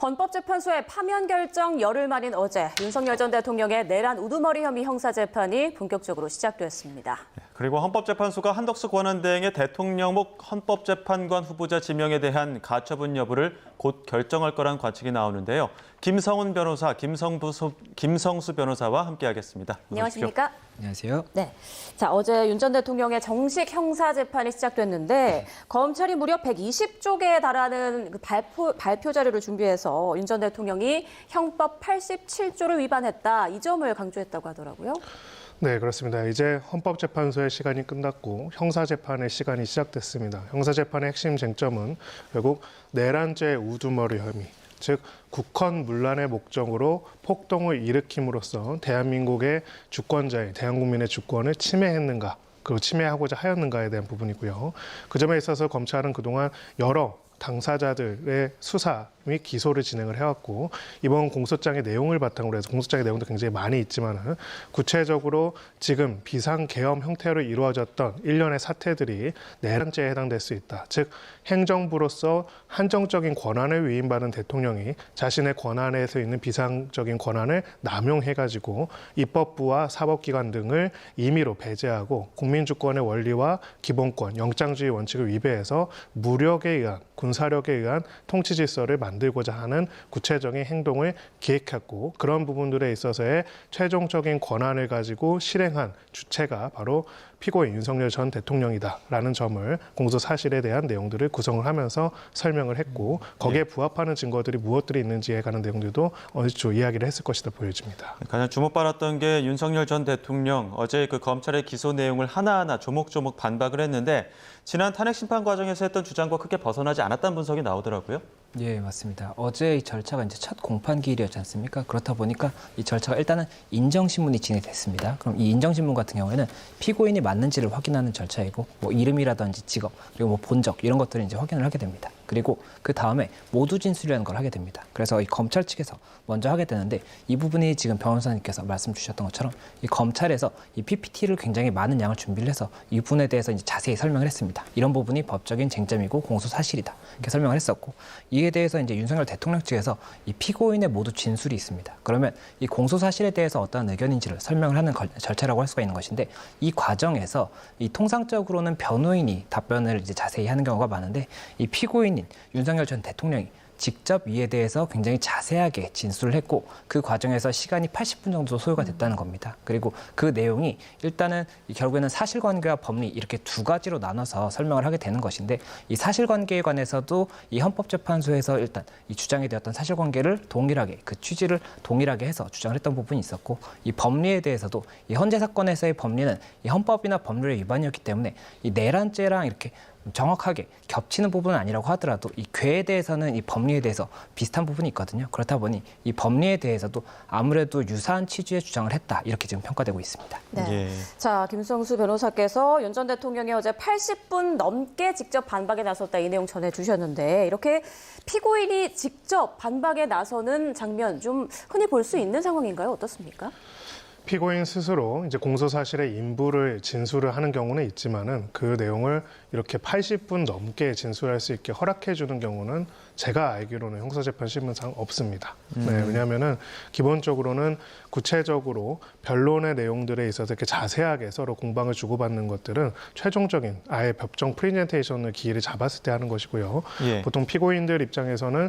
헌법재판소의 파면 결정 열흘 만인 어제 윤석열 전 대통령의 내란 우두머리 혐의 형사재판이 본격적으로 시작됐습니다. 그리고 헌법재판소가 한덕수 권한대행의 대통령목 헌법재판관 후보자 지명에 대한 가처분 여부를 곧 결정할 거란 관측이 나오는데요. 김성훈 변호사, 김성수 변호사와 함께하겠습니다. 안녕하십니까? 안녕하세요. 네. 자, 어제 윤 전 대통령의 정식 형사재판이 시작됐는데 검찰이 무려 120쪽에 달하는 발표 자료를 준비해서 윤 전 대통령이 형법 87조를 위반했다. 이 점을 강조했다고 하더라고요. 네, 그렇습니다. 이제 헌법재판소의 시간이 끝났고 형사재판의 시간이 시작됐습니다. 형사재판의 핵심 쟁점은 결국 내란죄 우두머리 혐의, 즉 국헌 문란의 목적으로 폭동을 일으킴으로써 대한민국의 주권자인 대한국민의 주권을 침해했는가, 그리고 침해하고자 하였는가에 대한 부분이고요. 그 점에 있어서 검찰은 그동안 여러 당사자들의 수사 및 기소를 진행을 해왔고, 이번 공소장의 내용을 바탕으로 해서 공소장의 내용도 굉장히 많이 있지만 구체적으로 지금 비상계엄 형태로 이루어졌던 일련의 사태들이 내란죄에 해당될 수 있다. 즉 행정부로서 한정적인 권한을 위임받은 대통령이 자신의 권한에서 있는 비상적인 권한을 남용해가지고 입법부와 사법기관 등을 임의로 배제하고 국민주권의 원리와 기본권, 영장주의 원칙을 위배해서 무력에 의한, 군사력에 의한 통치 질서를 만들고자 하는 구체적인 행동을 기획했고, 그런 부분들에 있어서의 최종적인 권한을 가지고 실행한 주체가 바로 피고인 윤석열 전 대통령이다라는 점을 공소 사실에 대한 내용들을 구성을 하면서 설명을 했고, 거기에 부합하는 증거들이 무엇들이 있는지에 관한 내용들도 어느 정도 이야기를 했을 것이다 보여집니다. 가장 주목받았던 게 윤석열 전 대통령 어제 그 검찰의 기소 내용을 하나하나 조목조목 반박을 했는데, 지난 탄핵 심판 과정에서 했던 주장과 크게 벗어나지 않았다는 분석이 나오더라고요. 예, 맞습니다. 어제 이 절차가 이제 첫 공판 기일이었지 않습니까? 그렇다 보니까 이 절차가 일단은 인정신문이 진행됐습니다. 그럼 이 인정신문 같은 경우에는 피고인이 맞는지를 확인하는 절차이고, 뭐 이름이라든지 직업, 그리고 뭐 본적 이런 것들을 이제 확인을 하게 됩니다. 그리고 그 다음에 모두 진술이라는 걸 하게 됩니다. 그래서 이 검찰 측에서 먼저 하게 되는데, 이 부분이 지금 변호사님께서 말씀 주셨던 것처럼 이 검찰에서 이 PPT를 굉장히 많은 양을 준비를 해서 이 부분에 대해서 이제 자세히 설명을 했습니다. 이런 부분이 법적인 쟁점이고 공소 사실이다, 이렇게 설명을 했었고, 이에 대해서 이제 윤석열 대통령 측에서 이 피고인의 모두 진술이 있습니다. 그러면 이 공소 사실에 대해서 어떠한 의견인지를 설명을 하는 절차라고 할 수가 있는 것인데, 이 과정에서 이 통상적으로는 변호인이 답변을 이제 자세히 하는 경우가 많은데, 이 피고인인 윤석열 전 대통령이 직접 이에 대해서 굉장히 자세하게 진술을 했고, 그 과정에서 시간이 80분 정도 소요가 됐다는 겁니다. 그리고 그 내용이 일단은 결국에는 사실관계와 법리 이렇게 두 가지로 나눠서 설명을 하게 되는 것인데, 이 사실관계에 관해서도 이 헌법재판소에서 일단 이 주장이 되었던 사실관계를 동일하게, 그 취지를 동일하게 해서 주장을 했던 부분이 있었고, 이 법리에 대해서도 이 헌재 사건에서의 법리는 이 헌법이나 법률의 위반이었기 때문에 이 내란죄랑 이렇게 정확하게 겹치는 부분은 아니라고 하더라도 이 괴에 대해서는 이 법리에 대해서 비슷한 부분이 있거든요. 그렇다 보니 이 법리에 대해서도 아무래도 유사한 취지의 주장을 했다, 이렇게 지금 평가되고 있습니다. 네. 예. 자, 김성수 변호사께서 윤 전 대통령이 어제 80분 넘게 직접 반박에 나섰다, 이 내용 전해주셨는데, 이렇게 피고인이 직접 반박에 나서는 장면 좀 흔히 볼 수 있는 상황인가요? 어떻습니까? 피고인 스스로 이제 공소 사실의 인부를 진술을 하는 경우는 있지만은, 그 내용을 이렇게 80분 넘게 진술할 수 있게 허락해 주는 경우는 제가 알기로는 형사재판 신문상 없습니다. 네, 왜냐하면은 기본적으로는 구체적으로 변론의 내용들에 있어서 이렇게 자세하게 서로 공방을 주고받는 것들은 최종적인 아예 법정 프레젠테이션을 기일을 잡았을 때 하는 것이고요. 예. 보통 피고인들 입장에서는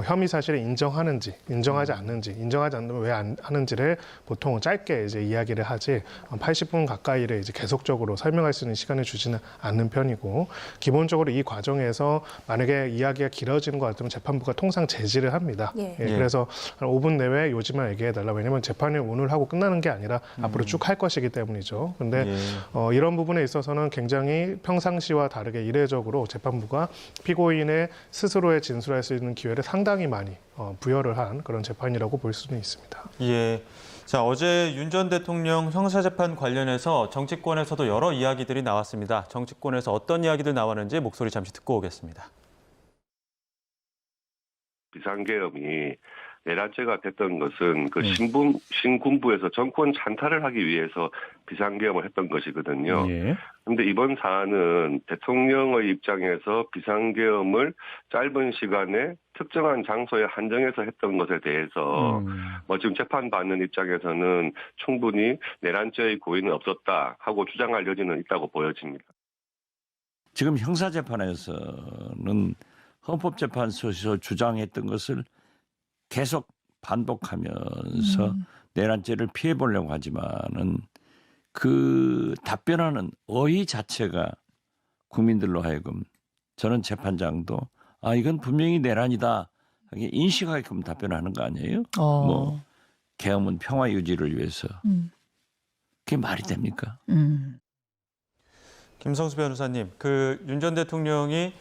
혐의 사실을 인정하는지, 인정하지 않는지, 인정하지 않으면 왜 안 하는지를 보통 짧게 이제 이야기를 하지 80분 가까이를 이제 계속적으로 설명할 수 있는 시간을 주지는 않는 편이고, 기본적으로 이 과정에서 만약에 이야기가 길어지는 것 같으면 재판부가 통상 제지를 합니다. 예. 그래서 한 5분 내외 요지만 얘기해달라. 왜냐하면 재판이 오늘 하고 끝나는 게 아니라 앞으로 쭉 할 것이기 때문이죠. 그런데 이런 부분에 있어서는 굉장히 평상시와 다르게 이례적으로 재판부가 피고인의 스스로의 진술할 수 있는 기회를 상당히 많이 부여를 한 그런 재판이라고 볼 수는 있습니다. 예. 자, 어제 윤 전 대통령 형사재판 관련해서 정치권에서도 여러 이야기들이 나왔습니다. 정치권에서 어떤 이야기들 나왔는지 목소리 잠시 듣고 오겠습니다. 비상계엄이 내란죄가 됐던 것은 그 네. 신군부에서 정권 찬탈을 하기 위해서 비상계엄을 했던 것이거든요. 예. 그런데 이번 사안은 대통령의 입장에서 비상계엄을 짧은 시간에 특정한 장소에 한정해서 했던 것에 대해서 지금 재판받는 입장에서는 충분히 내란죄의 고의는 없었다 하고 주장할 여지는 있다고 보여집니다. 지금 형사재판에서는 헌법재판소에서 주장했던 것을 계속 반복하면서 내란죄를 피해보려고 하지만은 그 답변하는 어휘 자체가 국민들로 하여금 저는 재판장도 이건 분명히 내란이다 하게 인식하게끔 답변하는 거 아니에요? 뭐 계엄은 평화 유지를 위해서 그게 말이 됩니까? 김성수 변호사님, 윤 전 대통령이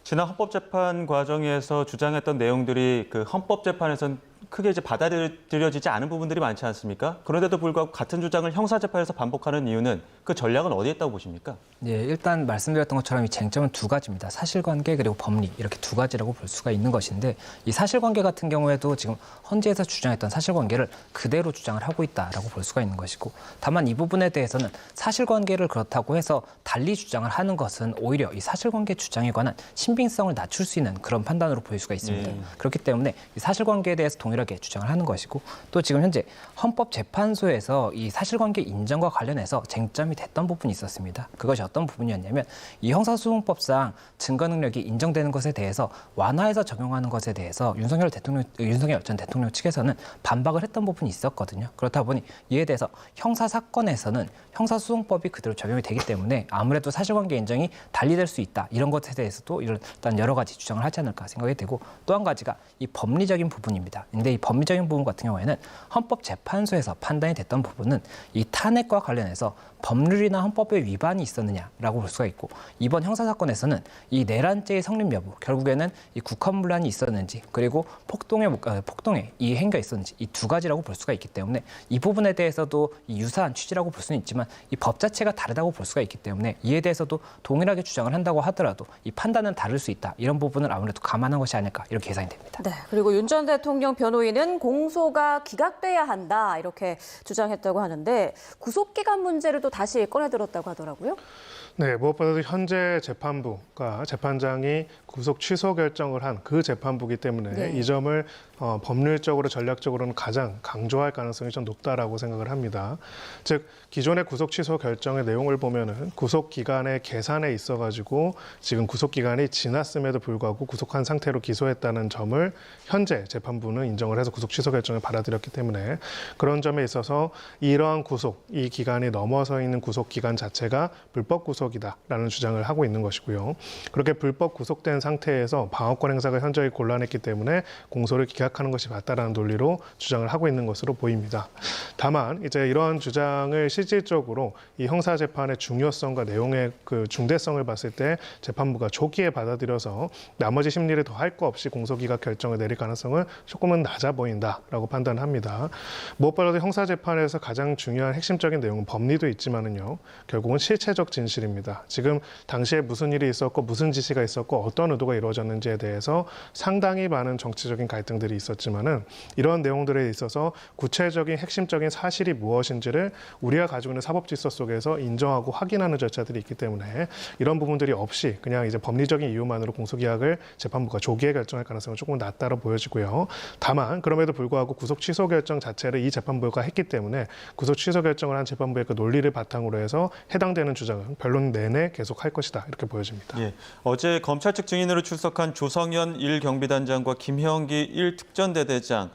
지난 헌법재판 과정에서 주장했던 내용들이 그 헌법재판에선 크게 이제 받아들여지지 않은 부분들이 많지 않습니까? 그런데도 불구하고 같은 주장을 형사재판에서 반복하는 이유는 그 전략은 어디에 있다고 보십니까? 네, 일단 말씀드렸던 것처럼 이 쟁점은 두 가지입니다. 사실관계 그리고 법리 이렇게 두 가지라고 볼 수가 있는 것인데 이 사실관계 같은 경우에도 지금 헌재에서 주장했던 사실관계를 그대로 주장을 하고 있다라고 볼 수가 있는 것이고 다만 이 부분에 대해서는 사실관계를 그렇다고 해서 달리 주장을 하는 것은 오히려 이 사실관계 주장에 관한 신빙성을 낮출 수 있는 그런 판단으로 보일 수가 있습니다. 그렇기 때문에 이 사실관계에 대해서 동일하게 주장을 하는 것이고 또 지금 현재 헌법재판소에서 이 사실관계 인정과 관련해서 쟁점이 됐던 부분이 있었습니다. 그것이 어떤 부분이었냐면 이 형사소송법상 증거 능력이 인정되는 것에 대해서 완화해서 적용하는 것에 대해서 윤석열 전 대통령 측에서는 반박을 했던 부분이 있었거든요. 그렇다 보니 이에 대해서 형사사건에서는 형사소송법이 그대로 적용이 되기 때문에 아무래도 사실관계 인정이 달리될 수 있다. 이런 것에 대해서도 일단 여러 가지 주장을 하지 않을까 생각이 되고 또 한 가지가 이 법리적인 부분입니다. 근데 이 법리적인 부분 같은 경우에는 헌법재판소에서 판단이 됐던 부분은 이 탄핵과 관련해서 법률이나 헌법의 위반이 있었느냐라고 볼 수가 있고 이번 형사사건에서는 이 내란죄의 성립 여부 결국에는 이 국헌문란이 있었는지 그리고 폭동의 이 행위가 있었는지 이 두 가지라고 볼 수가 있기 때문에 이 부분에 대해서도 이 유사한 취지라고 볼 수는 있지만 이 법 자체가 다르다고 볼 수가 있기 때문에 이에 대해서도 동일하게 주장을 한다고 하더라도 이 판단은 다를 수 있다. 이런 부분을 아무래도 감안한 것이 아닐까 이렇게 예상이 됩니다. 네, 그리고 윤 전 대통령 변호인은 공소가 기각돼야 한다 이렇게 주장했다고 하는데 구속기간 문제를 또 다시 꺼내들었다고 하더라고요. 네, 무엇보다도 현재 재판부가 재판장이 구속 취소 결정을 한 그 재판부이기 때문에 네. 이 점을 법률적으로 전략적으로는 가장 강조할 가능성이 좀 높다라고 생각을 합니다. 즉 기존의 구속 취소 결정의 내용을 보면은 구속 기간의 계산에 있어가지고 지금 구속 기간이 지났음에도 불구하고 구속한 상태로 기소했다는 점을 현재 재판부는 인정을 해서 구속 취소 결정을 받아들였기 때문에 그런 점에 있어서 이러한 이 기간이 넘어서 있는 구속 기간 자체가 불법 구속이다라는 주장을 하고 있는 것이고요. 그렇게 불법 구속된 상태에서 방어권 행사가 현저히 곤란했기 때문에 공소를 기각하는 것이 맞다라는 논리로 주장을 하고 있는 것으로 보입니다. 다만 이제 이러한 주장을 실질적으로 이 형사 재판의 중요성과 내용의 그 중대성을 봤을 때 재판부가 조기에 받아들여서 나머지 심리를 더 할 거 없이 공소 기각 결정을 내릴 가능성은 조금은 낮아 보인다라고 판단합니다. 무엇보다도 형사 재판에서 가장 중요한 핵심적인 내용은 법리도 있지만은요. 결국은 실체적 진실입니다. 지금 당시에 무슨 일이 있었고 무슨 지시가 있었고 어떤 의도가 이루어졌는지에 대해서 상당히 많은 정치적인 갈등들이 있었지만은 이런 내용들에 있어서 구체적인 핵심적인 사실이 무엇인지를 우리가 가지고 있는 사법 질서 속에서 인정하고 확인하는 절차들이 있기 때문에 이런 부분들이 없이 그냥 이제 법리적인 이유만으로 공소기각을 재판부가 조기에 결정할 가능성은 조금 낮다로 보여지고요. 다만 그럼에도 불구하고 구속 취소 결정 자체를 이 재판부가 했기 때문에 구속 취소 결정을 한 재판부의 그 논리를 바탕으로 해서 해당되는 주장은 변론 내내 계속할 것이다 이렇게 보여집니다. 예, 어제 검찰 측 증인으로 출석한 조성현 1경비단장과 김형기 1특전대대장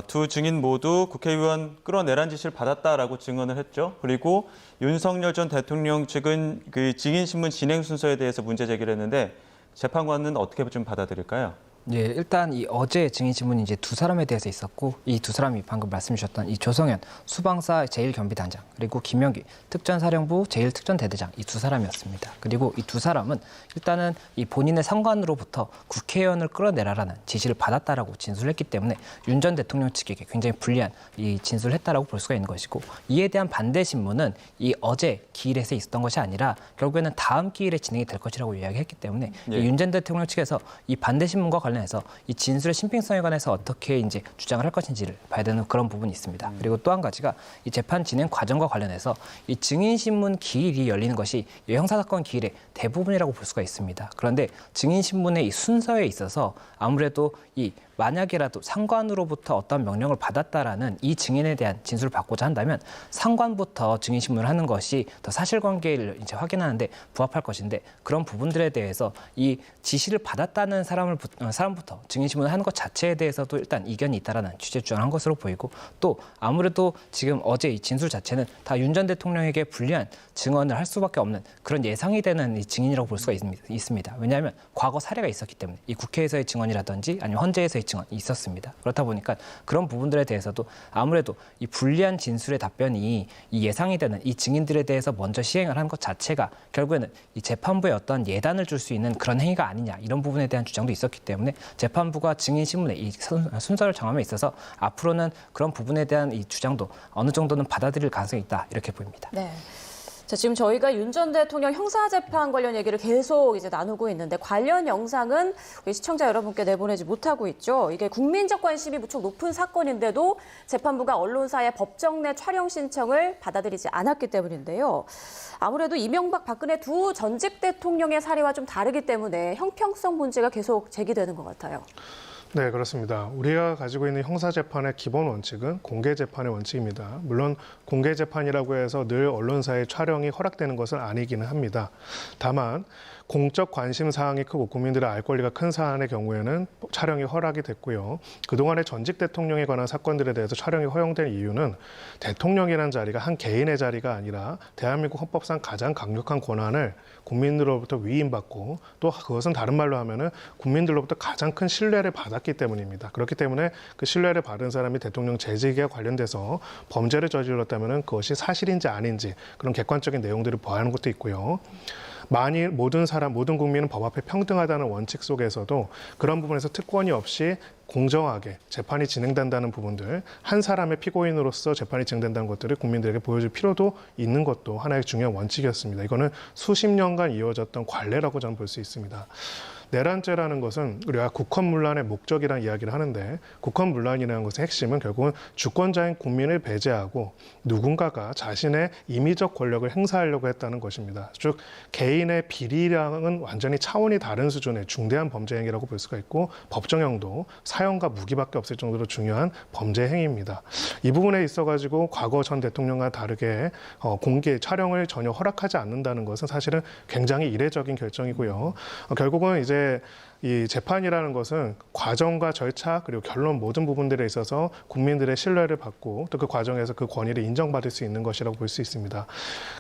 두 증인 모두 국회의원 끌어내란 지시를 받았다라고 증언을 했죠. 그리고 윤석열 전 대통령 측은 그 증인신문 진행 순서에 대해서 문제 제기를 했는데 재판관은 어떻게 좀 받아들일까요? 예, 일단 이 어제 증인 신문이 이제 두 사람에 대해서 있었고 이 두 사람이 방금 말씀 주셨던 이 조성현 수방사 제1경비단장 그리고 김영기 특전사령부 제1특전대대장 이 두 사람이었습니다. 그리고 이 두 사람은 일단은 이 본인의 상관으로부터 국회의원을 끌어내라라는 지시를 받았다라고 진술했기 때문에 윤 전 대통령 측에게 굉장히 불리한 이 진술을 했다라고 볼 수가 있는 것이고 이에 대한 반대 신문은 이 어제 기일에서 있었던 것이 아니라 결국에는 다음 기일에 진행이 될 것이라고 이야기했기 때문에 예. 윤 전 대통령 측에서 이 반대 신문과 관련해서 이 진술의 신빙성에 관해서 어떻게 이제 주장을 할 것인지를 봐야 되는 그런 부분이 있습니다. 그리고 또 한 가지가 이 재판 진행 과정과 관련해서 이 증인신문 기일이 열리는 것이 이 형사사건 기일의 대부분이라고 볼 수가 있습니다. 그런데 증인신문의 이 순서에 있어서 아무래도 이 만약이라도 상관으로부터 어떤 명령을 받았다라는 이 증인에 대한 진술을 받고자 한다면 상관부터 증인신문을 하는 것이 더 사실관계를 이제 확인하는데 부합할 것인데 그런 부분들에 대해서 이 지시를 받았다는 사람부터 증인신문을 하는 것 자체에 대해서도 일단 이견이 있다라는 취지의 주장을 한 것으로 보이고 또 아무래도 지금 어제 이 진술 자체는 다 윤 전 대통령에게 불리한 증언을 할 수밖에 없는 그런 예상이 되는 이 증인이라고 볼 수가 있습니다. 왜냐하면 과거 사례가 있었기 때문에 이 국회에서의 증언이라든지 아니면 헌재에서의 증언이 있었습니다. 그렇다 보니까 그런 부분들에 대해서도 아무래도 이 불리한 진술의 답변이 이 예상이 되는 이 증인들에 대해서 먼저 시행을 한 것 자체가 결국에는 이 재판부에 어떤 예단을 줄 수 있는 그런 행위가 아니냐 이런 부분에 대한 주장도 있었기 때문에 재판부가 증인 신문의 이 순서를 정함에 있어서 앞으로는 그런 부분에 대한 이 주장도 어느 정도는 받아들일 가능성이 있다 이렇게 보입니다. 네. 자, 지금 저희가 윤 전 대통령 형사재판 관련 얘기를 계속 이제 나누고 있는데 관련 영상은 우리 시청자 여러분께 내보내지 못하고 있죠. 이게 국민적 관심이 무척 높은 사건인데도 재판부가 언론사의 법정 내 촬영 신청을 받아들이지 않았기 때문인데요. 아무래도 이명박, 박근혜 두 전직 대통령의 사례와 좀 다르기 때문에 형평성 문제가 계속 제기되는 것 같아요. 네, 그렇습니다. 우리가 가지고 있는 형사재판의 기본 원칙은 공개재판의 원칙입니다. 물론 공개재판이라고 해서 늘 언론사의 촬영이 허락되는 것은 아니기는 합니다. 다만 공적 관심 사항이 크고 국민들의 알 권리가 큰 사안의 경우에는 촬영이 허락이 됐고요. 그동안의 전직 대통령에 관한 사건들에 대해서 촬영이 허용된 이유는 대통령이라는 자리가 한 개인의 자리가 아니라 대한민국 헌법상 가장 강력한 권한을 국민들로부터 위임받고 또 그것은 다른 말로 하면은 국민들로부터 가장 큰 신뢰를 받았기 때문입니다. 그렇기 때문에 그 신뢰를 받은 사람이 대통령 재직에 관련돼서 범죄를 저질렀다면은 그것이 사실인지 아닌지 그런 객관적인 내용들을 보아하는 것도 있고요. 만일 모든 국민은 법 앞에 평등하다는 원칙 속에서도 그런 부분에서 특권이 없이 공정하게 재판이 진행된다는 부분들, 한 사람의 피고인으로서 재판이 진행된다는 것들을 국민들에게 보여줄 필요도 있는 것도 하나의 중요한 원칙이었습니다. 이거는 수십 년간 이어졌던 관례라고 저는 볼 수 있습니다. 내란죄라는 것은 우리가 국헌문란의 목적이라는 이야기를 하는데 국헌문란이라는 것의 핵심은 결국은 주권자인 국민을 배제하고 누군가가 자신의 임의적 권력을 행사하려고 했다는 것입니다. 즉 개인의 비리랑은 완전히 차원이 다른 수준의 중대한 범죄 행위라고 볼 수가 있고 법정형도 사형과 무기밖에 없을 정도로 중요한 범죄 행위입니다. 이 부분에 있어가지고 과거 전 대통령과 다르게 공개 촬영을 전혀 허락하지 않는다는 것은 사실은 굉장히 이례적인 결정이고요. 결국은 이제 이 재판이라는 것은 과정과 절차 그리고 결론 모든 부분들에 있어서 국민들의 신뢰를 받고 또 그 과정에서 그 권위를 인정받을 수 있는 것이라고 볼 수 있습니다.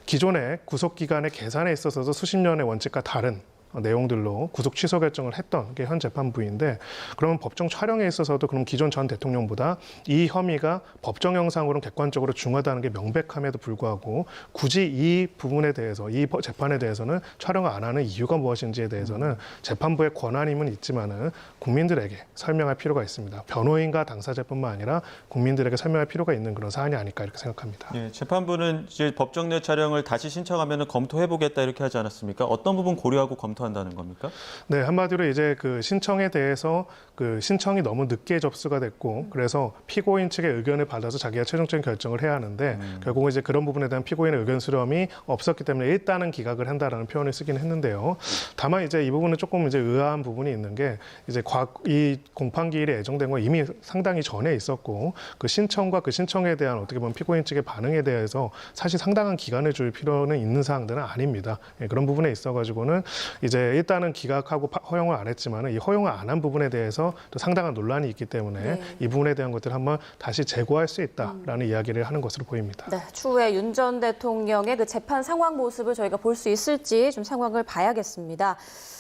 기존의 구속기간의 계산에 있어서도 수십 년의 원칙과 다른 내용들로 구속 취소 결정을 했던 게 현 재판부인데 그러면 법정 촬영에 있어서도 그럼 기존 전 대통령보다 이 혐의가 법정 형상으로는 객관적으로 중하다는 게 명백함에도 불구하고 굳이 이 부분에 대해서 이 재판에 대해서는 촬영을 안 하는 이유가 무엇인지에 대해서는 재판부의 권한임은 있지만은 국민들에게 설명할 필요가 있습니다. 변호인과 당사자뿐만 아니라 국민들에게 설명할 필요가 있는 그런 사안이 아닐까 이렇게 생각합니다. 예, 재판부는 이제 법정 내 촬영을 다시 신청하면 검토해보겠다 이렇게 하지 않았습니까? 어떤 부분 고려하고 검토한다는 겁니까? 네, 한마디로 이제 그 신청에 대해서 그 신청이 너무 늦게 접수가 됐고 그래서 피고인 측의 의견을 받아서 자기가 최종적인 결정을 해야 하는데 결국은 이제 그런 부분에 대한 피고인의 의견 수렴이 없었기 때문에 일단은 기각을 한다라는 표현을 쓰긴 했는데요. 다만 이제 이 부분은 조금 이제 의아한 부분이 있는 게 이제 이 공판 기일이 예정된 건 이미 상당히 전에 있었고 그 신청과 그 신청에 대한 어떻게 보면 피고인 측의 반응에 대해서 사실 상당한 기간을 줄 필요는 있는 사항들은 아닙니다. 예, 그런 부분에 있어가지고는 이제 일단은 기각하고 허용을 안 했지만 이 허용을 안 한 부분에 대해서 또 상당한 논란이 있기 때문에 네. 이 부분에 대한 것들을 한번 다시 재고할 수 있다라는 이야기를 하는 것으로 보입니다. 네, 추후에 윤 전 대통령의 그 재판 상황 모습을 저희가 볼 수 있을지 좀 상황을 봐야겠습니다.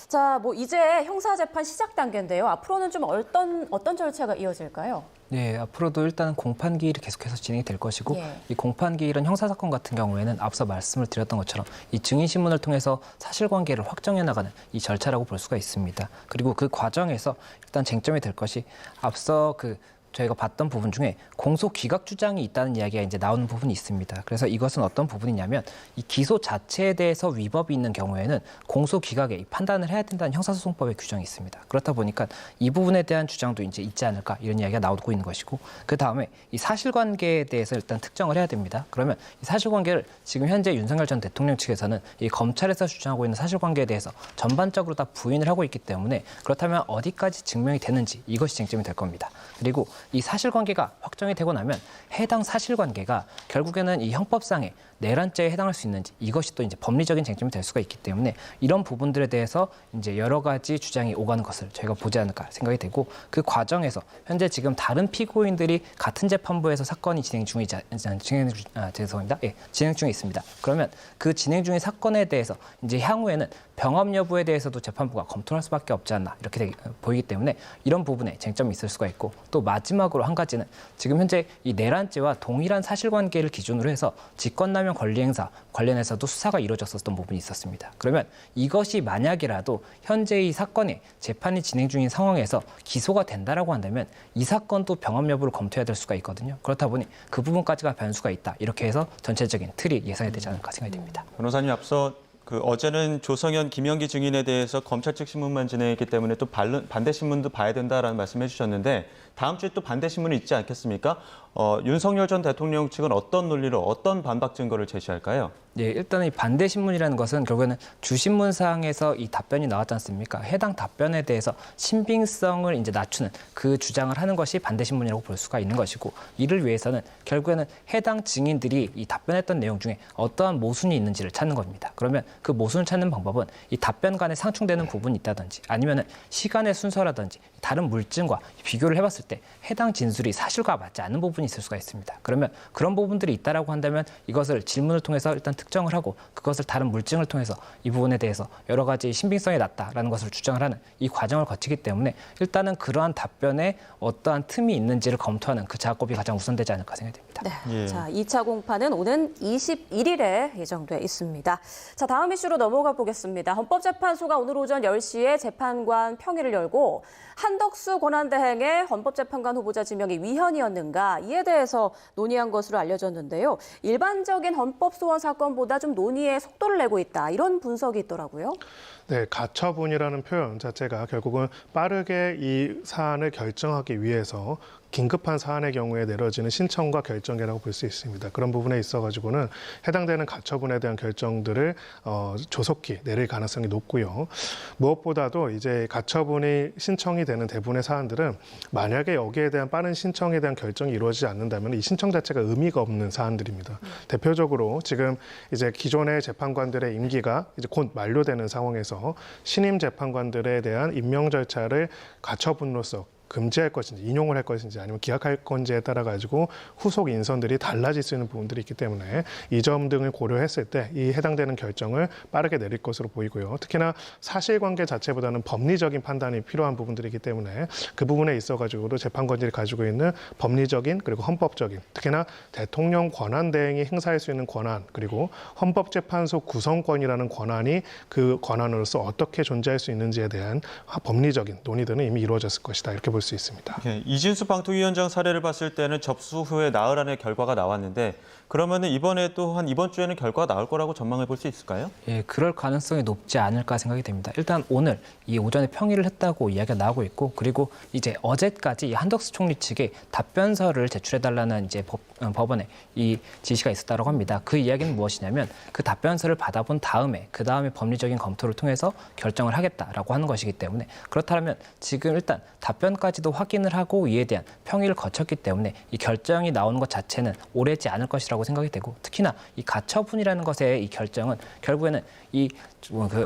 자, 뭐 이제 형사 재판 시작 단계인데요. 앞으로는 좀 어떤 절차가 이어질까요? 네, 앞으로도 일단 공판 기일이 계속해서 진행이 될 것이고 예. 이 공판 기일은 형사사건 같은 경우에는 앞서 말씀을 드렸던 것처럼 이 증인신문을 통해서 사실관계를 확정해 나가는 이 절차라고 볼 수가 있습니다. 그리고 그 과정에서 일단 쟁점이 될 것이 앞서 그 저희가 봤던 부분 중에 공소 기각 주장이 있다는 이야기가 이제 나오는 부분이 있습니다. 그래서 이것은 어떤 부분이냐면 이 기소 자체에 대해서 위법이 있는 경우에는 공소 기각에 판단을 해야 된다는 형사소송법의 규정이 있습니다. 그렇다 보니까 이 부분에 대한 주장도 이제 있지 않을까 이런 이야기가 나오고 있는 것이고 그 다음에 이 사실관계에 대해서 일단 특정을 해야 됩니다. 그러면 이 사실관계를 지금 현재 윤석열 전 대통령 측에서는 이 검찰에서 주장하고 있는 사실관계에 대해서 전반적으로 다 부인을 하고 있기 때문에 그렇다면 어디까지 증명이 되는지 이것이 쟁점이 될 겁니다. 그리고 이 사실관계가 확정이 되고 나면 해당 사실관계가 결국에는 이 형법상의 내란죄에 해당할 수 있는지 이것이 또 이제 법리적인 쟁점이 될 수가 있기 때문에 이런 부분들에 대해서 이제 여러 가지 주장이 오가는 것을 저희가 보지 않을까 생각이 되고 그 과정에서 현재 지금 다른 피고인들이 같은 재판부에서 사건이 진행 중에 있습니다. 그러면 그 진행 중의 사건에 대해서 이제 향후에는 병합 여부에 대해서도 재판부가 검토할 수밖에 없지 않나 이렇게 보이기 때문에 이런 부분에 쟁점이 있을 수가 있고 또 마지막으로 한 가지는 지금 현재 이 내란죄와 동일한 사실관계를 기준으로 해서 직권남용 권리행사 관련해서도 수사가 이루어졌었던 부분이 있었습니다. 그러면 이것이 만약이라도 현재 이 사건의 재판이 진행 중인 상황에서 기소가 된다라고 한다면 이 사건도 병합 여부를 검토해야 될 수가 있거든요. 그렇다 보니 그 부분까지가 변수가 있다. 이렇게 해서 전체적인 틀이 예상이 되지 않을까 생각이 됩니다. 변호사님 앞서 어제는 조성현, 김영기 증인에 대해서 검찰 측 신문만 진행했기 때문에 또 반대 신문도 봐야 된다라는 말씀해 주셨는데 다음 주에 또 반대 신문이 있지 않겠습니까? 윤석열 전 대통령 측은 어떤 논리로 어떤 반박 증거를 제시할까요? 예, 일단 이 반대 신문이라는 것은 결국에는 주신문상에서 이 답변이 나왔지 않습니까? 해당 답변에 대해서 신빙성을 이제 낮추는 그 주장을 하는 것이 반대 신문이라고 볼 수가 있는 것이고 이를 위해서는 결국에는 해당 증인들이 이 답변했던 내용 중에 어떠한 모순이 있는지를 찾는 겁니다. 그러면 그 모순을 찾는 방법은 이 답변 간에 상충되는 부분이 있다든지 아니면은 시간의 순서라든지 다른 물증과 비교를 해봤을 때 해당 진술이 사실과 맞지 않는 부분이 있을 수가 있습니다. 그러면 그런 부분들이 있다라고 한다면 이것을 질문을 통해서 일단 특정을 하고 그것을 다른 물증을 통해서 이 부분에 대해서 여러 가지 신빙성이 낮다라는 것을 주장을 하는 이 과정을 거치기 때문에 일단은 그러한 답변에 어떠한 틈이 있는지를 검토하는 그 작업이 가장 우선되지 않을까 생각이 됩니다. 네. 예. 자, 2차 공판은 오는 21일에 예정돼 있습니다. 자, 다음 이슈로 넘어가 보겠습니다. 헌법재판소가 오늘 오전 10시에 재판관 평의를 열고 한덕수 권한대행의 헌법재판관 후보자 지명이 위헌이었는가 이에 대해서 논의한 것으로 알려졌는데요. 일반적인 헌법소원 사건보다 좀 논의에 속도를 내고 있다. 이런 분석이 있더라고요. 네, 가처분이라는 표현 자체가 결국은 빠르게 이 사안을 결정하기 위해서 긴급한 사안의 경우에 내려지는 신청과 결정이라고 볼 수 있습니다. 그런 부분에 있어가지고는 해당되는 가처분에 대한 결정들을 조속히 내릴 가능성이 높고요. 무엇보다도 이제 가처분이 신청이 되는 대부분의 사안들은 만약에 여기에 대한 빠른 신청에 대한 결정이 이루어지지 않는다면 이 신청 자체가 의미가 없는 사안들입니다. 대표적으로 지금 이제 기존의 재판관들의 임기가 이제 곧 만료되는 상황에서 신임 재판관들에 대한 임명 절차를 가처분으로서 금지할 것인지 인용을 할 것인지 아니면 기각할 건지에 따라 가지고 후속 인선들이 달라질 수 있는 부분들이 있기 때문에 이 점 등을 고려했을 때 이 해당되는 결정을 빠르게 내릴 것으로 보이고요. 특히나 사실관계 자체보다는 법리적인 판단이 필요한 부분들이기 때문에 그 부분에 있어 가지고도 재판관들이 가지고 있는 법리적인 그리고 헌법적인 특히나 대통령 권한 대행이 행사할 수 있는 권한 그리고 헌법재판소 구성권이라는 권한이 그 권한으로서 어떻게 존재할 수 있는지에 대한 법리적인 논의들은 이미 이루어졌을 것이다 이렇게 볼 수 있습니다. 예, 이진수 방통위원장 사례를 봤을 때는 접수 후에 나흘 안에 결과가 나왔는데 그러면은 이번 주에는 결과가 나올 거라고 전망해 볼 수 있을까요? 예, 그럴 가능성이 높지 않을까 생각이 됩니다. 일단 오늘 이 오전에 평의를 했다고 이야기가 나오고 있고 그리고 이제 어제까지 한덕수 총리 측에 답변서를 제출해달라는 이제 법원에 이 지시가 있었다고 합니다. 그 이야기는 무엇이냐면 그 답변서를 받아본 다음에 그 다음에 법리적인 검토를 통해서 결정을 하겠다라고 하는 것이기 때문에 그렇다면 지금 일단 답변까지도 확인을 하고 이에 대한 평의를 거쳤기 때문에 이 결정이 나오는 것 자체는 오래지 않을 것이라고 생각이 되고 특히나 이 가처분이라는 것의 이 결정은 결국에는 이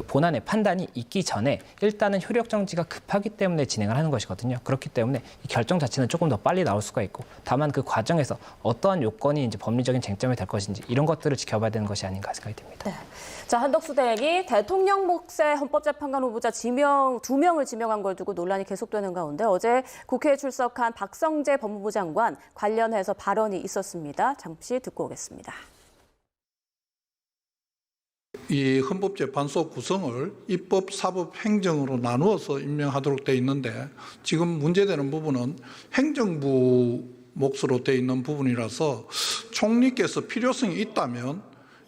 본안의 판단이 있기 전에 일단은 효력 정지가 급하기 때문에 진행을 하는 것이거든요. 그렇기 때문에 이 결정 자체는 조금 더 빨리 나올 수가 있고 다만 그 과정에서 어떠한 요건이 이제 법리적인 쟁점이 될 것인지 이런 것들을 지켜봐야 되는 것이 아닌가 생각이 됩니다. 네. 자, 한덕수 대행이 대통령 몫의 헌법재판관 후보자 지명 2명을 지명한 걸 두고 논란이 계속되는 가운데 어제 국회에 출석한 박성재 법무부 장관 관련해서 발언이 있었습니다. 잠시 듣고 오겠습니다. 이 헌법재판소 구성을 입법, 사법, 행정으로 나누어서 임명하도록 돼 있는데 지금 문제되는 부분은 행정부 몫으로 돼 있는 부분이라서 총리께서 필요성이 있다면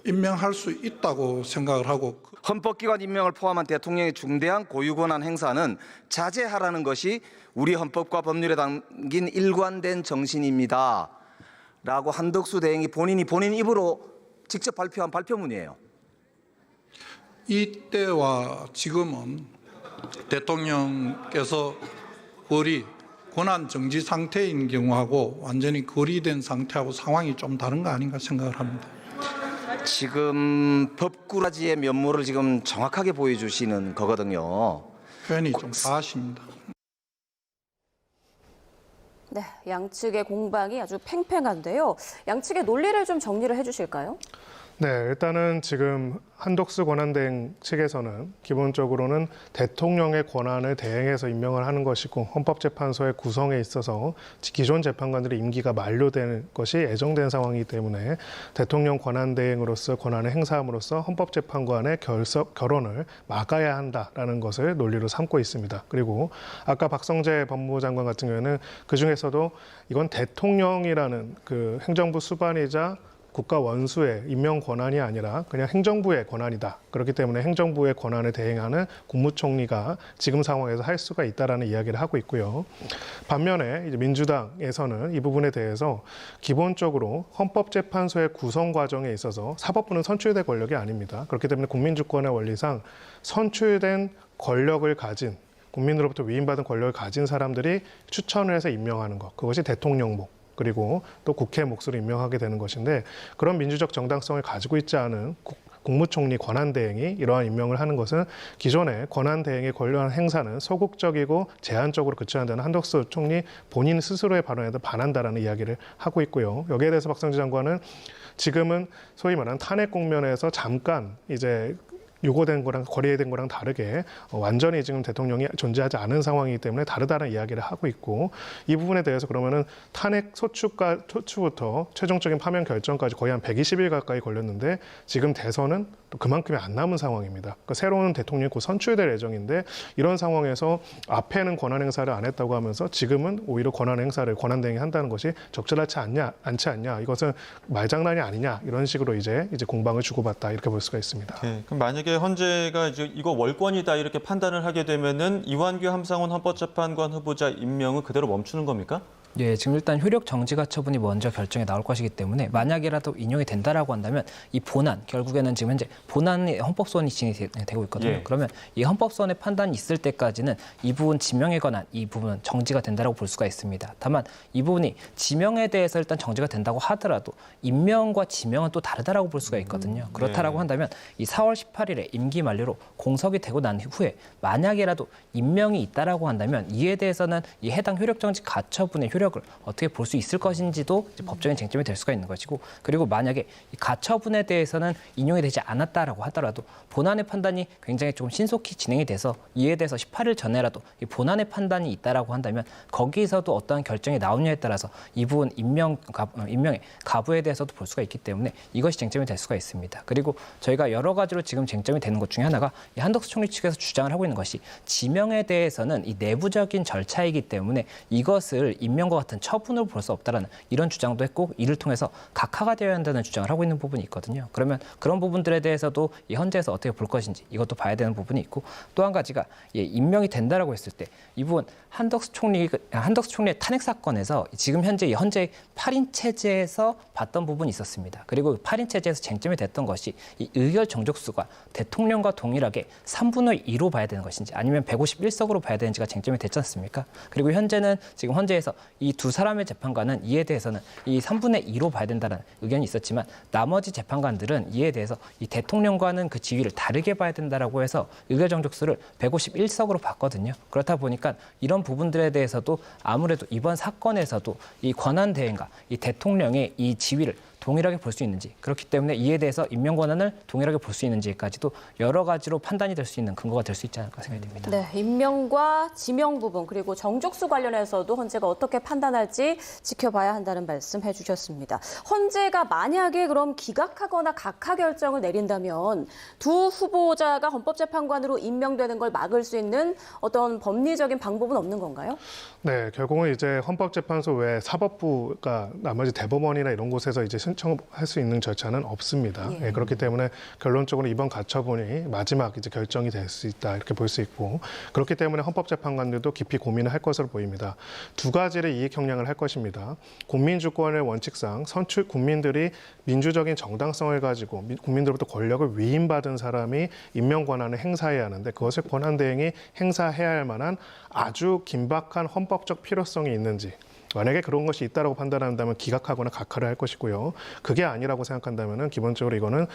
임명할 수 있다고 생각을 하고 헌법기관 임명을 포함한 대통령의 중대한 고유권한 행사는 자제하라는 것이 우리 헌법과 법률에 담긴 일관된 정신입니다. 라고 한덕수 대행이 본인 입으로 직접 발표한 발표문이에요. 이때와 지금은 대통령께서 권한 정지 상태인 경우하고 완전히 거리된 상태하고 상황이 좀 다른 거 아닌가 생각을 합니다. 지금 법꾸라지의 면모를 지금 정확하게 보여주시는 거거든요. 표현이 좀 과하십니다. 네, 양측의 공방이 아주 팽팽한데요. 양측의 논리를 좀 정리를 해주실까요? 네, 일단은 지금 한덕수 권한대행 측에서는 기본적으로는 대통령의 권한을 대행해서 임명을 하는 것이고 헌법재판소의 구성에 있어서 기존 재판관들의 임기가 만료되는 것이 예정된 상황이기 때문에 대통령 권한대행으로서 권한을 행사함으로써 헌법재판관의 결원을 막아야 한다라는 것을 논리로 삼고 있습니다. 그리고 아까 박성재 법무부 장관 같은 경우에는 그중에서도 이건 대통령이라는 그 행정부 수반이자 국가 원수의 임명 권한이 아니라 그냥 행정부의 권한이다. 그렇기 때문에 행정부의 권한을 대행하는 국무총리가 지금 상황에서 할 수가 있다라는 이야기를 하고 있고요. 반면에 이제 민주당에서는 이 부분에 대해서 기본적으로 헌법재판소의 구성 과정에 있어서 사법부는 선출된 권력이 아닙니다. 그렇기 때문에 국민주권의 원리상 선출된 권력을 가진 국민으로부터 위임받은 권력을 가진 사람들이 추천을 해서 임명하는 것. 그것이 대통령 목. 그리고 또 국회 몫으로 임명하게 되는 것인데 그런 민주적 정당성을 가지고 있지 않은 국무총리 권한대행이 이러한 임명을 하는 것은 기존의 권한대행의 권한 행사는 소극적이고 제한적으로 그쳐야 되는 한덕수 총리 본인 스스로의 발언에도 반한다라는 이야기를 하고 있고요. 여기에 대해서 박성재 장관은 지금은 소위 말하는 탄핵 국면에서 잠깐 이제 요구된 거랑 거래된 거랑 다르게 완전히 지금 대통령이 존재하지 않은 상황이기 때문에 다르다는 이야기를 하고 있고 이 부분에 대해서 그러면은 탄핵 소추부터 최종적인 파면 결정까지 거의 한 120일 가까이 걸렸는데 지금 대선은 또 그만큼이 안 남은 상황입니다. 그러니까 새로운 대통령이 곧 선출될 예정인데 이런 상황에서 앞에는 권한 행사를 안 했다고 하면서 지금은 오히려 권한 행사를 권한대행이 한다는 것이 적절하지 않지 않냐 이것은 말장난이 아니냐 이런 식으로 이제 공방을 주고받다 이렇게 볼 수가 있습니다. 네, 그럼 만약에 헌재가 이제 이거 월권이다 이렇게 판단을 하게 되면은 이완규 함상훈 헌법재판관 후보자 임명은 그대로 멈추는 겁니까? 예, 지금 일단 효력 정지가 처분이 먼저 결정에 나올 것이기 때문에 만약이라도 인용이 된다라고 한다면 이 본안, 결국에는 지금 현재 본안의 헌법소원이 진행되고 있거든요. 예. 그러면 이 헌법소원의 판단이 있을 때까지는 이 부분 지명에 관한 이 부분은 정지가 된다라고 볼 수가 있습니다. 다만 이 부분이 지명에 대해서 일단 정지가 된다고 하더라도 임명과 지명은 또 다르다라고 볼 수가 있거든요. 그렇다라고 한다면 이 4월 18일에 임기 만료로 공석이 되고 난 후에 만약이라도 임명이 있다라고 한다면 이에 대해서는 이 해당 효력 정지 가처분의 효력을 어떻게 볼 수 있을 것인지도 이제 법적인 쟁점이 될 수가 있는 것이고 그리고 만약에 이 가처분에 대해서는 인용이 되지 않았다라고 하더라도 본안의 판단이 굉장히 조금 신속히 진행이 돼서 이에 대해서 18일 전에라도 이 본안의 판단이 있다라고 한다면 거기서도 어떠한 결정이 나오느냐에 따라서 이 부분 임명의 가부에 대해서도 볼 수가 있기 때문에 이것이 쟁점이 될 수가 있습니다. 그리고 저희가 여러 가지로 지금 쟁점이 되는 것 중에 하나가 이 한덕수 총리 측에서 주장을 하고 있는 것이 지명에 대해서는 이 내부적인 절차이기 때문에 이것을 임명과 같은 처분으로 볼 수 없다라는 이런 주장도 했고 이를 통해서 각하가 되어야 한다는 주장을 하고 있는 부분이 있거든요. 그러면 그런 부분들에 대해서도 이 헌재에서 어떻게 볼 것인지 이것도 봐야 되는 부분이 있고 또 한 가지가 임명이 된다라고 했을 때 이 부분 한덕수 총리의 탄핵 사건에서 지금 현재 이 헌재 8인 체제에서 봤던 부분이 있었습니다. 그리고 8인 체제에서 쟁점이 됐던 것이 이 의결 정족수가 대통령과 동일하게 3분의 2로 봐야 되는 것인지 아니면 151석으로 봐야 되는지가 쟁점이 됐지 않습니까? 그리고 현재는 지금 헌재에서 이 두 사람의 재판관은 이에 대해서는 이 3분의 2로 봐야 된다는 의견이 있었지만 나머지 재판관들은 이에 대해서 이 대통령과는 그 지위를 다르게 봐야 된다라고 해서 의결 정족수를 151석으로 봤거든요. 그렇다 보니까 이런 부분들에 대해서도 아무래도 이번 사건에서도 이 권한대행과 이 대통령의 이 지위를 동일하게 볼 수 있는지, 그렇기 때문에 이에 대해서 임명 권한을 동일하게 볼 수 있는지까지도 여러 가지로 판단이 될 수 있는 근거가 될 수 있지 않을까 생각이 듭니다. 네, 임명과 지명 부분 그리고 정족수 관련해서도 헌재가 어떻게 판단할지 지켜봐야 한다는 말씀 해주셨습니다. 헌재가 만약에 그럼 기각하거나 각하 결정을 내린다면 두 후보자가 헌법재판관으로 임명되는 걸 막을 수 있는 어떤 법리적인 방법은 없는 건가요? 네, 결국은 이제 헌법재판소 외에 사법부가 나머지 대법원이나 이런 곳에서 이제 신청할 수 있는 절차는 없습니다. 예. 그렇기 때문에 결론적으로 이번 가처분이 마지막 이제 결정이 될 수 있다 이렇게 볼 수 있고, 그렇기 때문에 헌법재판관들도 깊이 고민을 할 것으로 보입니다. 두 가지를 이익 형량을 할 것입니다. 국민주권의 원칙상 국민들이 민주적인 정당성을 가지고 국민들로부터 권력을 위임받은 사람이 임명 권한을 행사해야 하는데, 그것을 권한대행이 행사해야 할 만한 아주 긴박한 헌법적 필요성이 있는지, 만약에 그런 것이 있다고 판단한다면 기각하거나 각하를 할 것이고요. 그게 아니라고 생각한다면 기본적으로 이거는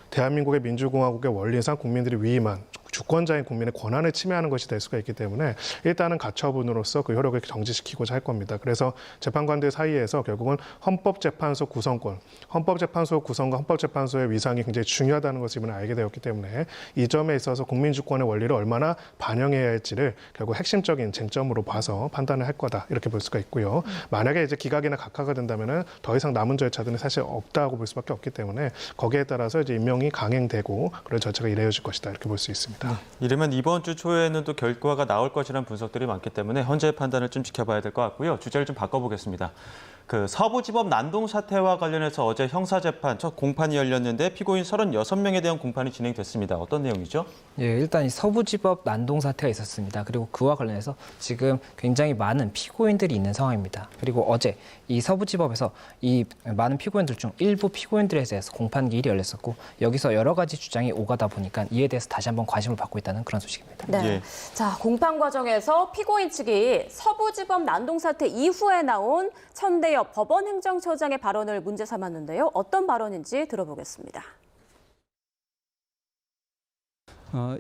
대한민국의 민주공화국의 원리상 국민들이 위임한 주권자인 국민의 권한을 침해하는 것이 될 수가 있기 때문에 일단은 가처분으로서 그 효력을 정지시키고자 할 겁니다. 그래서 재판관들 사이에서 결국은 헌법재판소 구성권, 헌법재판소 구성과 헌법재판소의 위상이 굉장히 중요하다는 것을 이번에 알게 되었기 때문에 이 점에 있어서 국민주권의 원리를 얼마나 반영해야 할지를 결국 핵심적인 쟁점으로 봐서 판단을 할 거다 이렇게 볼 수가 있고요. 만약에 이제 기각이나 각하가 된다면은 더 이상 남은 절차들은 사실 없다고 볼 수밖에 없기 때문에 거기에 따라서 이제 임명이 강행되고 그런 절차가 이루어질 것이다 이렇게 볼 수 있습니다. 이르면 이번 주 초에는 또 결과가 나올 것이라는 분석들이 많기 때문에 헌재의 판단을 좀 지켜봐야 될 것 같고요. 주제를 좀 바꿔보겠습니다. 그 서부지법 난동 사태와 관련해서 어제 형사재판 첫 공판이 열렸는데 피고인 36명에 대한 공판이 진행됐습니다. 어떤 내용이죠? 예, 일단 이 서부지법 난동 사태가 있었습니다. 그리고 그와 관련해서 지금 굉장히 많은 피고인들이 있는 상황입니다. 그리고 어제 이 서부지법에서 이 많은 피고인들 중 일부 피고인들에 대해서 공판 기일이 열렸었고, 여기서 여러 가지 주장이 오가다 보니까 이에 대해서 다시 한번 관심을 받고 있다는 그런 소식입니다. 네. 예. 자, 공판 과정에서 피고인 측이 서부지법 난동 사태 이후에 나온 천대엽 법원 행정처장의 발언을 문제 삼았는데요. 어떤 발언인지 들어보겠습니다.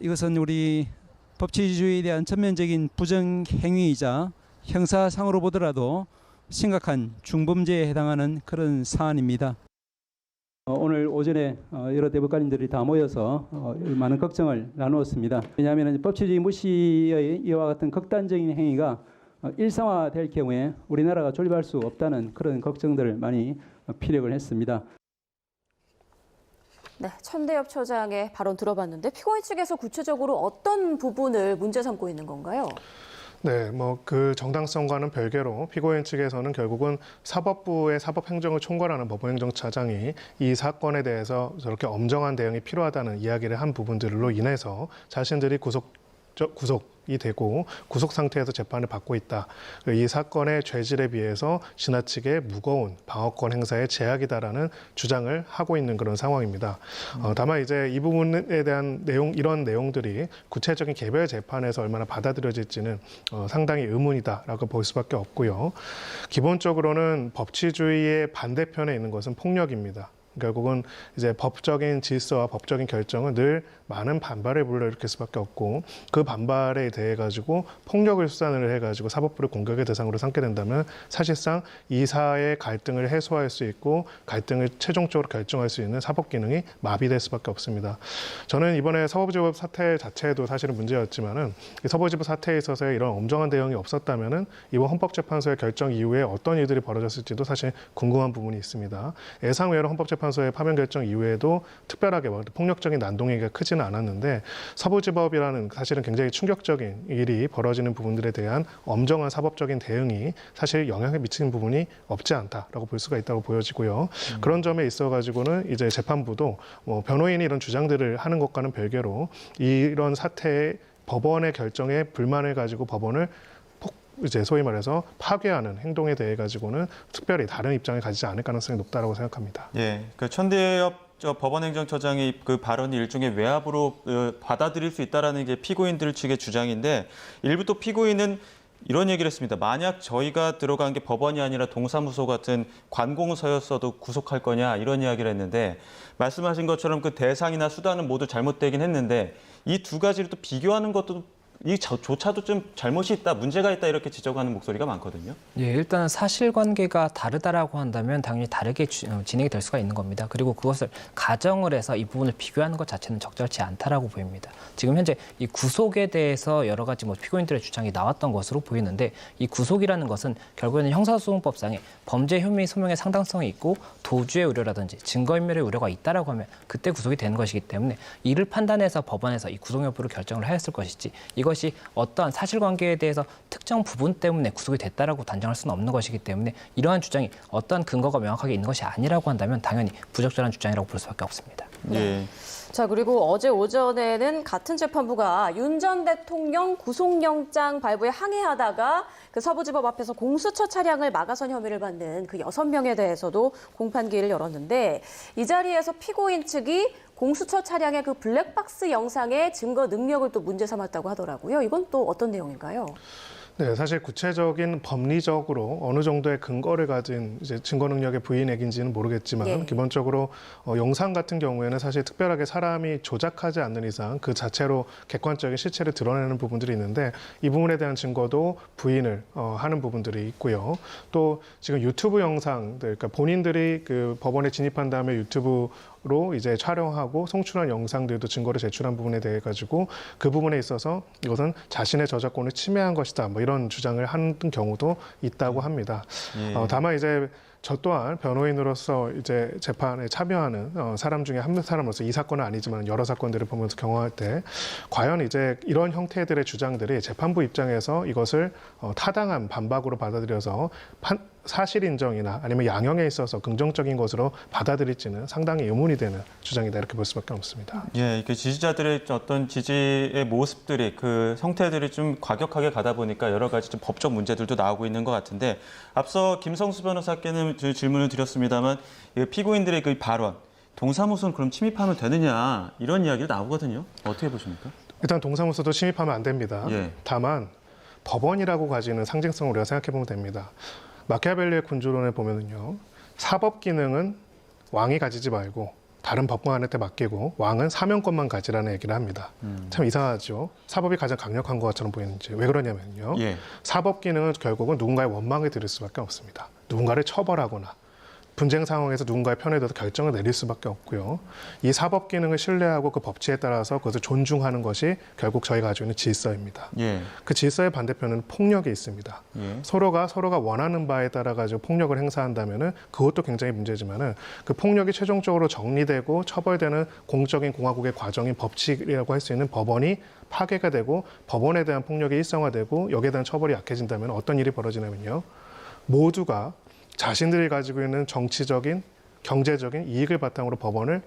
이것은 우리 법치주의에 대한 전면적인 부정행위이자 형사상으로 보더라도 심각한 중범죄에 해당하는 그런 사안입니다. 오늘 오전에 여러 대법관님들이 다 모여서 많은 걱정을 나누었습니다. 왜냐하면 법치주의 무시의 이와 같은 극단적인 행위가 일상화될 경우에 우리나라가 존립할 수 없다는 그런 걱정들을 많이 피력을 했습니다. 네, 천대엽 처장의 발언 들어봤는데 피고인 측에서 구체적으로 어떤 부분을 문제 삼고 있는 건가요? 네, 뭐 그 정당성과는 별개로 피고인 측에서는 결국은 사법부의 사법행정을 총괄하는 법원행정처장이 이 사건에 대해서 저렇게 엄정한 대응이 필요하다는 이야기를 한 부분들로 인해서 자신들이 구속이 되고 구속 상태에서 재판을 받고 있다. 이 사건의 죄질에 비해서 지나치게 무거운 방어권 행사의 제약이다라는 주장을 하고 있는 그런 상황입니다. 다만 이제 이 부분에 대한 이런 내용들이 구체적인 개별 재판에서 얼마나 받아들여질지는 상당히 의문이다라고 볼 수밖에 없고요. 기본적으로는 법치주의의 반대편에 있는 것은 폭력입니다. 결국은 이제 법적인 질서와 법적인 결정은 늘 많은 반발을 불러일으킬 수밖에 없고, 그 반발에 대해 가지고 폭력을 수단을 해가지고 사법부를 공격의 대상으로 삼게 된다면 사실상 이 사회의 갈등을 해소할 수 있고 갈등을 최종적으로 결정할 수 있는 사법 기능이 마비될 수밖에 없습니다. 저는 이번에 서부지법 사태 자체도 사실은 문제였지만은 이 서부지법 사태에 있어서의 이런 엄정한 대응이 없었다면은 이번 헌법재판소의 결정 이후에 어떤 일들이 벌어졌을지도 사실 궁금한 부분이 있습니다. 예상외로 헌법재판소의 파면 결정 이후에도 특별하게 폭력적인 난동행위가 크지는 않았는데, 서부지법이라는 사실은 굉장히 충격적인 일이 벌어지는 부분들에 대한 엄정한 사법적인 대응이 사실 영향을 미치는 부분이 없지 않다라고 볼 수가 있다고 보여지고요. 그런 점에 있어가지고는 이제 재판부도 변호인이 이런 주장들을 하는 것과는 별개로 이런 사태에 법원의 결정에 불만을 가지고 법원을 이제 소위 말해서 파괴하는 행동에 대해 가지고는 특별히 다른 입장을 가지지 않을 가능성이 높다라고 생각합니다. 예, 그 천대엽 법원행정처장이 그 발언이 일종의 외압으로 받아들일 수 있다라는 게 피고인들 측의 주장인데, 일부 또 피고인은 이런 얘기를 했습니다. 만약 저희가 들어간 게 법원이 아니라 동사무소 같은 관공서였어도 구속할 거냐, 이런 이야기를 했는데, 말씀하신 것처럼 그 대상이나 수단은 모두 잘못되긴 했는데 이 두 가지를 또 비교하는 것도 이조차도 좀 잘못이 있다, 문제가 있다 이렇게 지적하는 목소리가 많거든요. 예, 일단 사실관계가 다르다라고 한다면 당연히 다르게 진행이 될 수가 있는 겁니다. 그리고 그것을 가정을 해서 이 부분을 비교하는 것 자체는 적절치 않다라고 보입니다. 지금 현재 이 구속에 대해서 여러 가지 피고인들의 주장이 나왔던 것으로 보이는데 이 구속이라는 것은 결국에는 형사소송법상에 범죄 혐의 소명의 상당성이 있고 도주의 우려라든지 증거인멸의 우려가 있다라고 하면 그때 구속이 되는 것이기 때문에 이를 판단해서 법원에서 이 구속 여부를 결정을 하였을 것이지 이것이 어떠한 사실관계에 대해서 특정 부분 때문에 구속이 됐다라고 단정할 수는 없는 것이기 때문에 이러한 주장이 어떠한 근거가 명확하게 있는 것이 아니라고 한다면 당연히 부적절한 주장이라고 볼 수밖에 없습니다. 예. 자, 그리고 어제 오전에는 같은 재판부가 윤 전 대통령 구속영장 발부에 항의하다가 그 서부지법 앞에서 공수처 차량을 막아선 혐의를 받는 그 6명에 대해서도 공판기일을 열었는데 이 자리에서 피고인 측이 공수처 차량의 그 블랙박스 영상의 증거 능력을 또 문제 삼았다고 하더라고요. 이건 또 어떤 내용인가요? 네, 사실 구체적인 법리적으로 어느 정도의 근거를 가진 이제 증거 능력의 부인액인지는 모르겠지만 예. 기본적으로 영상 같은 경우에는 사실 특별하게 사람이 조작하지 않는 이상 그 자체로 객관적인 실체를 드러내는 부분들이 있는데 이 부분에 대한 증거도 부인을 하는 부분들이 있고요. 또 지금 유튜브 영상들, 그러니까 본인들이 그 법원에 진입한 다음에 유튜브로 이제 촬영하고 송출한 영상들도 증거를 제출한 부분에 대해 가지고 그 부분에 있어서 이것은 자신의 저작권을 침해한 것이다. 이런 주장을 하는 경우도 있다고 합니다. 예. 다만 이제 저 또한 변호인으로서 이제 재판에 참여하는 사람 중에 한 사람으로서 이 사건은 아니지만 여러 사건들을 보면서 경험할 때 과연 이제 이런 형태들의 주장들이 재판부 입장에서 이것을 타당한 반박으로 받아들여서 사실 인정이나 아니면 양형에 있어서 긍정적인 것으로 받아들일지는 상당히 의문이 되는 주장이다 이렇게 볼 수밖에 없습니다. 예, 그 지지자들의 어떤 지지의 모습들이 그 형태들이 좀 과격하게 가다 보니까 여러 가지 좀 법적 문제들도 나오고 있는 것 같은데 앞서 김성수 변호사께는 질문을 드렸습니다만 피고인들의 그 발언, 동사무소는 그럼 침입하면 되느냐 이런 이야기가 나오거든요. 어떻게 보십니까? 일단 동사무소도 침입하면 안 됩니다. 예. 다만 법원이라고 가지는 상징성을 우리가 생각해 보면 됩니다. 마키아벨리의 군주론에 보면은요, 사법 기능은 왕이 가지지 말고 다른 법관한테 맡기고 왕은 사명권만 가지라는 얘기를 합니다. 참 이상하죠. 사법이 가장 강력한 것처럼 보이는지. 왜 그러냐면요. 예. 사법 기능은 결국은 누군가의 원망을 들을 수밖에 없습니다. 누군가를 처벌하거나 분쟁 상황에서 누군가의 편에 대해서 결정을 내릴 수밖에 없고요. 이 사법 기능을 신뢰하고 그 법치에 따라서 그것을 존중하는 것이 결국 저희가 가지고 있는 질서입니다. 예. 그 질서의 반대편은 폭력이 있습니다. 예. 서로가 원하는 바에 따라 가지고 폭력을 행사한다면은 그것도 굉장히 문제지만은 그 폭력이 최종적으로 정리되고 처벌되는 공적인 공화국의 과정인 법칙이라고 할 수 있는 법원이 파괴가 되고 법원에 대한 폭력이 일상화되고 여기에 대한 처벌이 약해진다면 어떤 일이 벌어지냐면요. 모두가 자신들이 가지고 있는 정치적인, 경제적인 이익을 바탕으로 법원을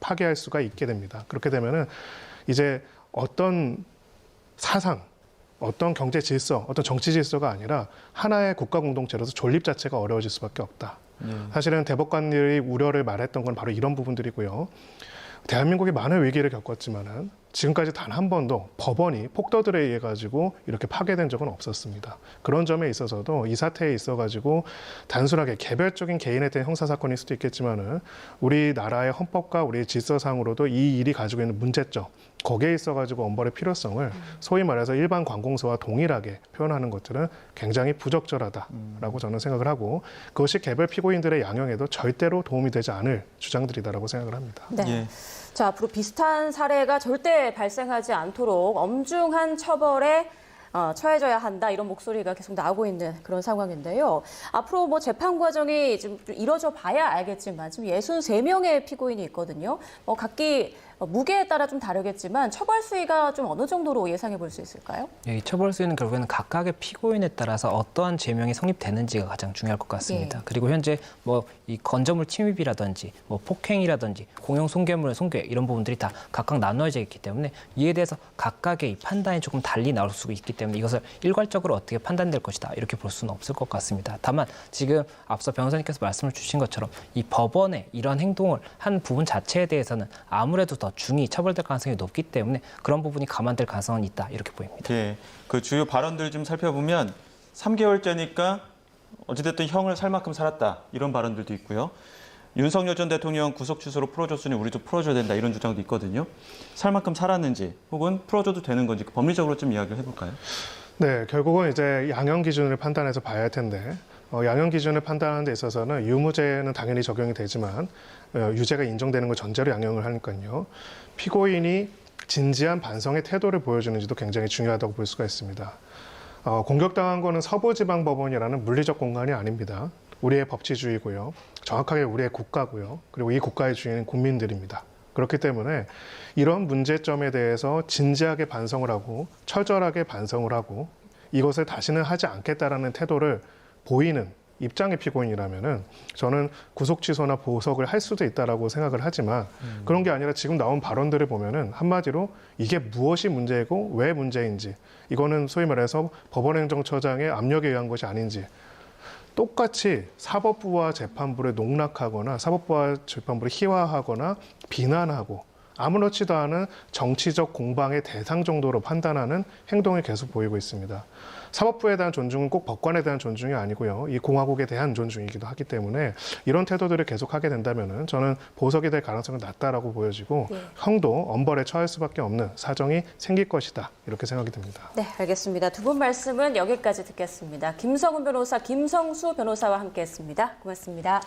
파괴할 수가 있게 됩니다. 그렇게 되면은 이제 어떤 사상, 어떤 경제 질서, 어떤 정치 질서가 아니라 하나의 국가 공동체로서 존립 자체가 어려워질 수밖에 없다. 사실은 대법관들이 우려를 말했던 건 바로 이런 부분들이고요. 대한민국이 많은 위기를 겪었지만은 지금까지 단 한 번도 법원이 폭도들에 의해 가지고 이렇게 파괴된 적은 없었습니다. 그런 점에 있어서도 이 사태에 있어 가지고 단순하게 개별적인 개인에 대한 형사 사건일 수도 있겠지만은 우리나라의 헌법과 우리 질서상으로도 이 일이 가지고 있는 문제점, 거기에 있어 가지고 엄벌의 필요성을 소위 말해서 일반 관공서와 동일하게 표현하는 것들은 굉장히 부적절하다라고 저는 생각을 하고 그것이 개별 피고인들의 양형에도 절대로 도움이 되지 않을 주장들이다라고 생각을 합니다. 네. 예. 자, 앞으로 비슷한 사례가 절대 발생하지 않도록 엄중한 처벌에 처해져야 한다 이런 목소리가 계속 나오고 있는 그런 상황인데요. 앞으로 뭐 재판 과정이 좀 이뤄져 봐야 알겠지만 지금 63명의 피고인이 있거든요. 각기 무게에 따라 좀 다르겠지만 처벌 수위가 좀 어느 정도로 예상해 볼 수 있을까요? 이 처벌 수위는 결국에는 각각의 피고인에 따라서 어떠한 죄명이 성립되는지가 가장 중요할 것 같습니다. 예. 그리고 현재 이 건조물 침입이라든지 폭행이라든지 공용 손괴물의 손괴 이런 부분들이 다 각각 나누어져 있기 때문에 이에 대해서 각각의 이 판단이 조금 달리 나올 수 있기 때문에 이것을 일괄적으로 어떻게 판단될 것이다 이렇게 볼 수는 없을 것 같습니다. 다만 지금 앞서 변호사님께서 말씀을 주신 것처럼 이 법원의 이런 행동을 한 부분 자체에 대해서는 아무래도 더 중히 처벌될 가능성이 높기 때문에 그런 부분이 감안될 가능성은 있다 이렇게 보입니다. 예. 그 주요 발언들 좀 살펴보면 3개월째니까 어찌됐든 형을 살 만큼 살았다 이런 발언들도 있고요. 윤석열 전 대통령 구속 취소로 풀어줬으니 우리도 풀어줘야 된다 이런 주장도 있거든요. 살 만큼 살았는지 혹은 풀어줘도 되는 건지 법리적으로 좀 이야기를 해볼까요? 네, 결국은 이제 양형 기준을 판단해서 봐야 할 텐데 양형 기준을 판단하는 데 있어서는 유무죄는 당연히 적용이 되지만 유죄가 인정되는 걸 전제로 양형을 하니까요. 피고인이 진지한 반성의 태도를 보여주는지도 굉장히 중요하다고 볼 수가 있습니다. 공격당한 거는 서부지방법원이라는 물리적 공간이 아닙니다. 우리의 법치주의고요. 정확하게 우리의 국가고요. 그리고 이 국가의 주인은 국민들입니다. 그렇기 때문에 이런 문제점에 대해서 진지하게 반성을 하고 철저하게 반성을 하고 이것을 다시는 하지 않겠다라는 태도를 보이는 입장의 피고인이라면은 저는 구속 취소나 보석을 할 수도 있다라고 생각을 하지만 그런 게 아니라 지금 나온 발언들을 보면은 한마디로 이게 무엇이 문제이고 왜 문제인지 이거는 소위 말해서 법원행정처장의 압력에 의한 것이 아닌지 똑같이 사법부와 재판부를 농락하거나 사법부와 재판부를 희화하거나 비난하고 아무렇지도 않은 정치적 공방의 대상 정도로 판단하는 행동을 계속 보이고 있습니다. 사법부에 대한 존중은 꼭 법관에 대한 존중이 아니고요. 이 공화국에 대한 존중이기도 하기 때문에 이런 태도들을 계속하게 된다면은 저는 보석이 될 가능성은 낮다라고 보여지고 형도 엄벌에 처할 수밖에 없는 사정이 생길 것이다. 이렇게 생각이 듭니다. 네, 알겠습니다. 두 분 말씀은 여기까지 듣겠습니다. 김성훈 변호사, 김성수 변호사와 함께했습니다. 고맙습니다.